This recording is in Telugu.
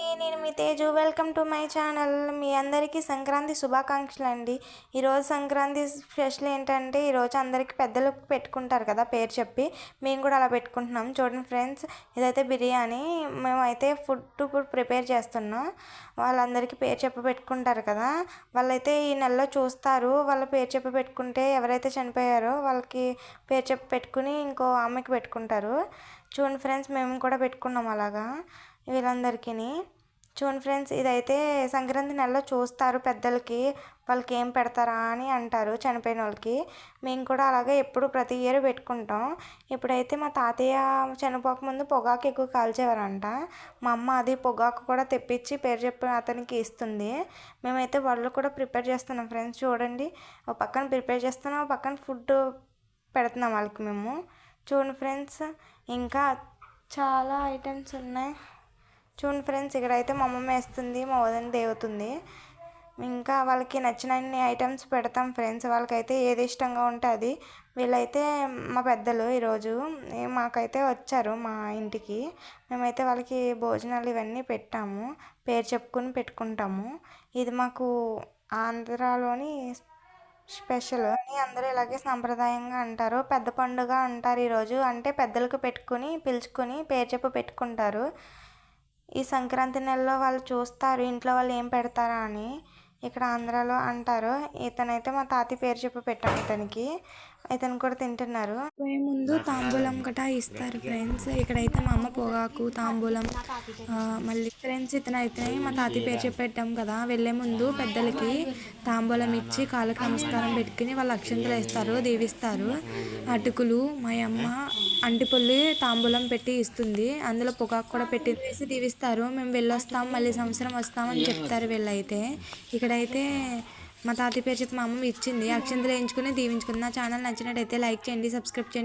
నేను మీ Teju. Welcome to my channel. మీ అందరికీ సంక్రాంతి శుభాకాంక్షలు అండి. ఈరోజు సంక్రాంతి స్పెషల్ ఏంటంటే ఈరోజు అందరికీ పెద్దలు పెట్టుకుంటారు కదా పేరు చెప్పి, మేము కూడా అలా పెట్టుకుంటున్నాం. చూడండి ఫ్రెండ్స్, ఇదైతే బిర్యానీ. మేమైతే ఫుడ్ ప్రిపేర్ చేస్తున్నాం. వాళ్ళందరికీ పేరు చెప్పి పెట్టుకుంటారు కదా, వాళ్ళైతే ఈ నెలలో చూస్తారు. వాళ్ళ పేరు చెప్పి పెట్టుకుంటే ఎవరైతే చనిపోయారో వాళ్ళకి పేరు చెప్పి పెట్టుకుని ఇంకో ఆమెకి పెట్టుకుంటారు. చూడండి ఫ్రెండ్స్, మేము కూడా పెట్టుకున్నాం అలాగా వీళ్ళందరికీ. చూడండి ఫ్రెండ్స్, ఇదైతే సంక్రాంతి నెలలో చూస్తారు పెద్దలకి, వాళ్ళకి ఏం పెడతారా అని అంటారు చనిపోయిన వాళ్ళకి. మేము కూడా అలాగే ఎప్పుడు ప్రతి ఇయర్ పెట్టుకుంటాం. ఇప్పుడైతే మా తాతయ్య చనిపోకముందు పొగాకు ఎక్కువ కాల్చేవారంట. మా అమ్మ అది పొగాకు కూడా తెప్పించి పేరు చెప్పిన అతనికి ఇస్తుంది. మేమైతే వాళ్ళు కూడా ప్రిపేర్ చేస్తున్నాం ఫ్రెండ్స్. చూడండి, ఒక పక్కన ప్రిపేర్ చేస్తున్నాం, ఒక పక్కన ఫుడ్ పెడుతున్నాం వాళ్ళకి మేము. చూడండి ఫ్రెండ్స్, ఇంకా చాలా ఐటమ్స్ ఉన్నాయి. చూడండి ఫ్రెండ్స్, ఇక్కడైతే మా అమ్మమ్మ వేస్తుంది, మా వదిన దేవుతుంది. ఇంకా వాళ్ళకి నచ్చిన అన్ని ఐటమ్స్ పెడతాం ఫ్రెండ్స్. వాళ్ళకైతే ఏది ఇష్టంగా ఉంటే అది. వీళ్ళైతే మా పెద్దలు ఈరోజు మాకైతే వచ్చారు మా ఇంటికి. మేమైతే వాళ్ళకి భోజనాలు ఇవన్నీ పెట్టాము, పేరు చెప్పుకుని పెట్టుకుంటాము. ఇది మాకు ఆంధ్రాలోని స్పెషల్ అని అందరూ ఇలాగే సాంప్రదాయంగా అంటారు. పెద్ద పండుగ అంటారు ఈరోజు. అంటే పెద్దలకు పెట్టుకుని పిలుచుకొని పేరు చెప్పి పెట్టుకుంటారు. ఈ సంక్రాంతి నెలలో వాళ్ళు చూస్తారు ఇంట్లో వాళ్ళు ఏం పెడతారా అని. ఇక్కడ ఆంధ్రాలో అంటారు. ఇతనైతే మా తాతయ్య పేరు చెప్పి పెట్టాము ఇతనికి. ఇతను కూడా తింటున్నారు. పోయే ముందు తాంబూలం గటా ఇస్తారు ఫ్రెండ్స్. ఇక్కడైతే మా అమ్మ పొగాకు తాంబూలం మళ్ళీ ఫ్రెండ్స్ ఇతనైతే మా తాతయ్య పేరు చెప్పి పెట్టాం కదా, వెళ్ళే ముందు పెద్దలకి తాంబూలం ఇచ్చి కాళ్ళకి నమస్కారం పెట్టుకుని వాళ్ళు అక్షంతలు వేస్తారు, దీవిస్తారు. అటుకులు మా అమ్మ అంటిపొల్లి తాంబూలం పెట్టి ఇస్తుంది, అందులో పొగాకు కూడా పెట్టి వేసి దీవిస్తారు. మేము వెళ్ళొస్తాం, మళ్ళీ సంవత్సరం వస్తామని చెప్తారు వీళ్ళైతే. ఇక్కడైతే మా తాతయ్య పేరు చెప్పి మా అమ్మ ఇచ్చింది, అక్షంతలు వేయించుకుని దీవించుకుంది. నా ఛానల్ నచ్చినట్టయితే లైక్ చేయండి, సబ్స్క్రైబ్ చేయండి.